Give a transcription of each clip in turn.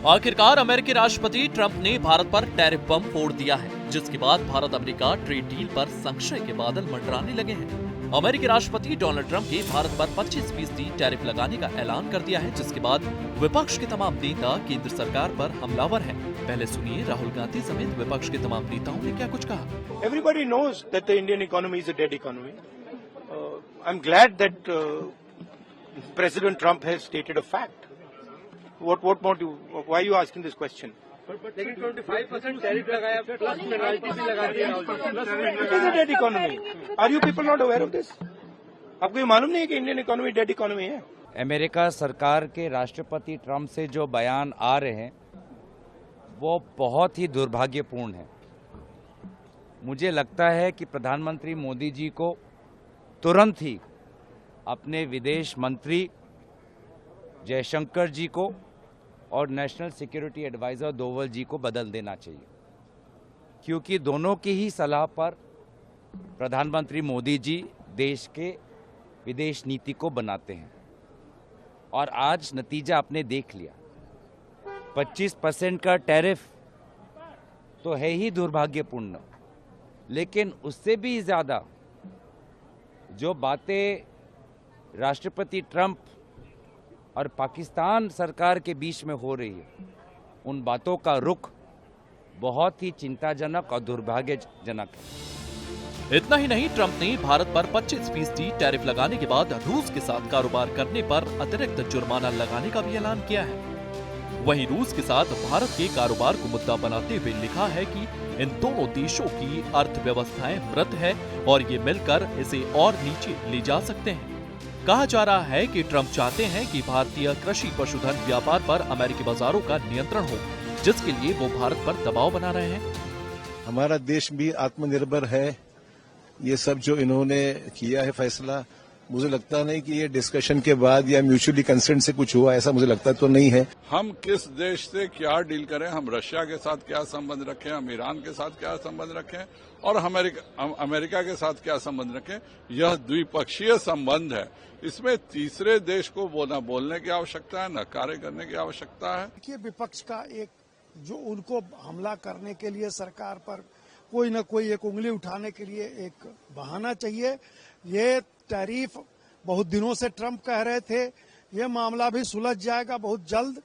आखिरकार अमेरिकी राष्ट्रपति ट्रंप ने भारत पर टैरिफ बम फोड़ दिया है, जिसके बाद भारत अमेरिका ट्रेड डील पर संशय के बादल मंडराने लगे हैं। अमेरिकी राष्ट्रपति डोनाल्ड ट्रंप ने भारत पर 25% टैरिफ लगाने का ऐलान कर दिया है, जिसके बाद विपक्ष के तमाम नेता केंद्र सरकार पर हमलावर हैं। पहले सुनिए राहुल गांधी समेत विपक्ष के तमाम नेताओं ने क्या कुछ कहा। Everybody knows that the Indian economy is a dead economy. I'm glad that President Trump has stated a fact. What more do? Why are you asking this question? लेकिन 25% टैरिफ लगाया प्लस पेनल्टी भी लगा दिया। It is a dead economy. Are you people not aware of this? आपको ये मालूम नहीं है कि इंडियन इकोनॉमी डेड इकोनॉमी है? अमेरिका सरकार के राष्ट्रपति ट्रंप से जो बयान आ रहे हैं वो बहुत ही दुर्भाग्यपूर्ण है। मुझे लगता है कि प्रधानमंत्री मोदी जी को तुरंत ही अपने विदेश मंत्री जयशंकर जी को और नेशनल सिक्योरिटी एडवाइजर डोवल जी को बदल देना चाहिए, क्योंकि दोनों की ही सलाह पर प्रधानमंत्री मोदी जी देश के विदेश नीति को बनाते हैं। और आज नतीजा आपने देख लिया, 25% का टैरिफ तो है ही दुर्भाग्यपूर्ण, लेकिन उससे भी ज़्यादा जो बातें राष्ट्रपति ट्रंप और पाकिस्तान सरकार के बीच में हो रही है, उन बातों का रुख बहुत ही चिंताजनक और दुर्भाग्यजनक है। इतना ही नहीं, ट्रंप ने भारत पर 25% टैरिफ लगाने के बाद रूस के साथ कारोबार करने पर अतिरिक्त जुर्माना लगाने का भी ऐलान किया है। वहीं रूस के साथ भारत के कारोबार को मुद्दा बनाते हुए लिखा है कि इन दोनों देशों की अर्थव्यवस्थाएं मृत है और ये मिलकर इसे और नीचे ले जा सकते हैं। कहा जा रहा है कि ट्रंप चाहते हैं कि भारतीय कृषि पशुधन व्यापार पर अमेरिकी बाजारों का नियंत्रण हो, जिसके लिए वो भारत पर दबाव बना रहे हैं। हमारा देश भी आत्मनिर्भर है। ये सब जो इन्होंने किया है फैसला, मुझे लगता नहीं कि ये डिस्कशन के बाद या म्यूचुअली कंसेंट से कुछ हुआ, ऐसा मुझे लगता तो नहीं है। हम किस देश से क्या डील करें, हम रशिया के साथ क्या संबंध रखें, हम ईरान के साथ क्या संबंध रखें और अमेरिका के साथ क्या संबंध रखें, यह द्विपक्षीय संबंध है। इसमें तीसरे देश को न बोलने की आवश्यकता है, न कार्य करने की आवश्यकता है। देखिए, विपक्ष का एक जो उनको हमला करने के लिए सरकार पर कोई न कोई एक उंगली उठाने के लिए एक बहाना चाहिए। ये टैरिफ बहुत दिनों से ट्रंप कह रहे थे, ये मामला भी सुलझ जाएगा बहुत जल्द।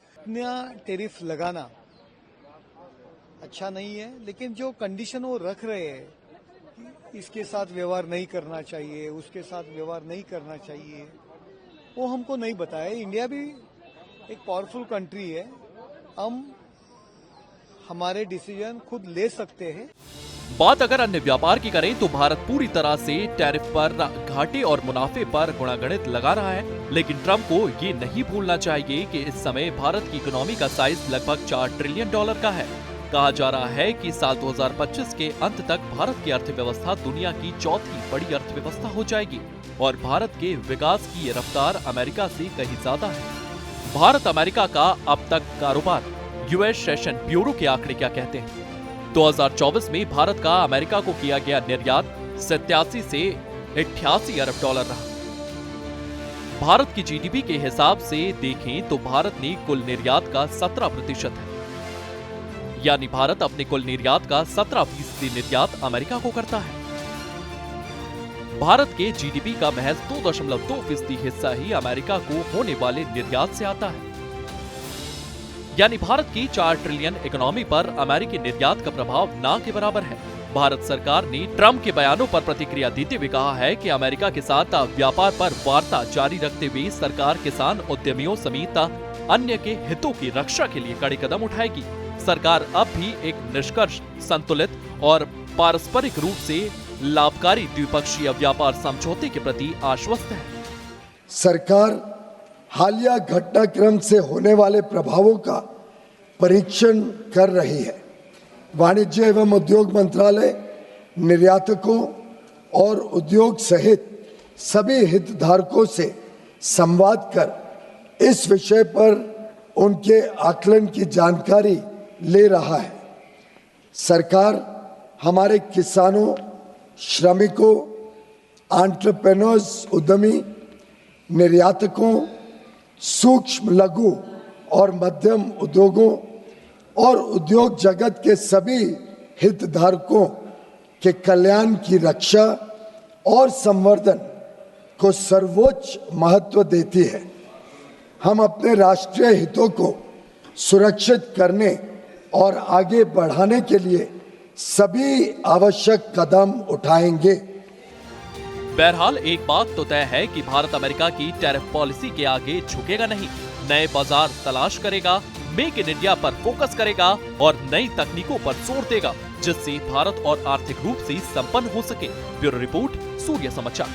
टैरिफ लगाना अच्छा नहीं है, लेकिन जो कंडीशन वो रख रहे हैं कि इसके साथ व्यवहार नहीं करना चाहिए, उसके साथ व्यवहार नहीं करना चाहिए, वो हमको नहीं बताया। इंडिया भी एक पावरफुल कंट्री है, हम हमारे डिसीजन खुद ले सकते हैं। बात अगर अन्य व्यापार की करें तो भारत पूरी तरह से टैरिफ पर घाटे और मुनाफे पर गुणागणित लगा रहा है, लेकिन ट्रंप को ये नहीं भूलना चाहिए कि इस समय भारत की इकोनॉमी का साइज लगभग $4 ट्रिलियन का है। कहा जा रहा है कि साल 2025 के अंत तक भारत की अर्थव्यवस्था दुनिया की चौथी बड़ी अर्थव्यवस्था हो जाएगी और भारत के विकास की ये रफ्तार अमेरिका से कहीं ज्यादा है। भारत अमेरिका का अब तक कारोबार यूएस सेशन ब्यूरो के आंकड़े क्या कहते हैं? 2024 में भारत का अमेरिका को किया गया निर्यात 87 से $88 अरब रहा। भारत की जीडीपी के हिसाब से देखें तो भारत ने कुल निर्यात का 17% है, यानी भारत अपने कुल निर्यात का 17% निर्यात अमेरिका को करता है। भारत के जीडीपी का महज 2.2% हिस्सा ही अमेरिका को होने वाले निर्यात से आता है, यानी भारत की 4 ट्रिलियन इकोनॉमी पर अमेरिकी निर्यात का प्रभाव ना के बराबर है। भारत सरकार ने ट्रंप के बयानों पर प्रतिक्रिया देते हुए कहा है कि अमेरिका के साथ व्यापार पर वार्ता जारी रखते हुए सरकार किसान उद्यमियों समेत अन्य के हितों की रक्षा के लिए कड़े कदम उठाएगी। सरकार अब भी एक निष्कर्ष, संतुलित और पारस्परिक रूप से लाभकारी द्विपक्षीय व्यापार समझौते के प्रति आश्वस्त है। सरकार हालिया घटनाक्रम से होने वाले प्रभावों का परीक्षण कर रही है। वाणिज्य एवं उद्योग मंत्रालय निर्यातकों और उद्योग सहित सभी हितधारकों से संवाद कर इस विषय पर उनके आकलन की जानकारी ले रहा है। सरकार हमारे किसानों, श्रमिकों, एंटरप्रेन्योर्स, उद्यमी, निर्यातकों, सूक्ष्म, लघु और मध्यम उद्योगों और उद्योग जगत के सभी हितधारकों के कल्याण की रक्षा और संवर्धन को सर्वोच्च महत्व देती है। हम अपने राष्ट्रीय हितों को सुरक्षित करने और आगे बढ़ाने के लिए सभी आवश्यक कदम उठाएंगे। बहरहाल एक बात तो तय है कि भारत अमेरिका की टैरिफ पॉलिसी के आगे झुकेगा नहीं, नए बाजार तलाश करेगा, मेक इन इंडिया पर फोकस करेगा और नई तकनीकों पर जोर देगा, जिससे भारत और आर्थिक रूप से संपन्न हो सके। ब्यूरो रिपोर्ट, सूर्य समाचार।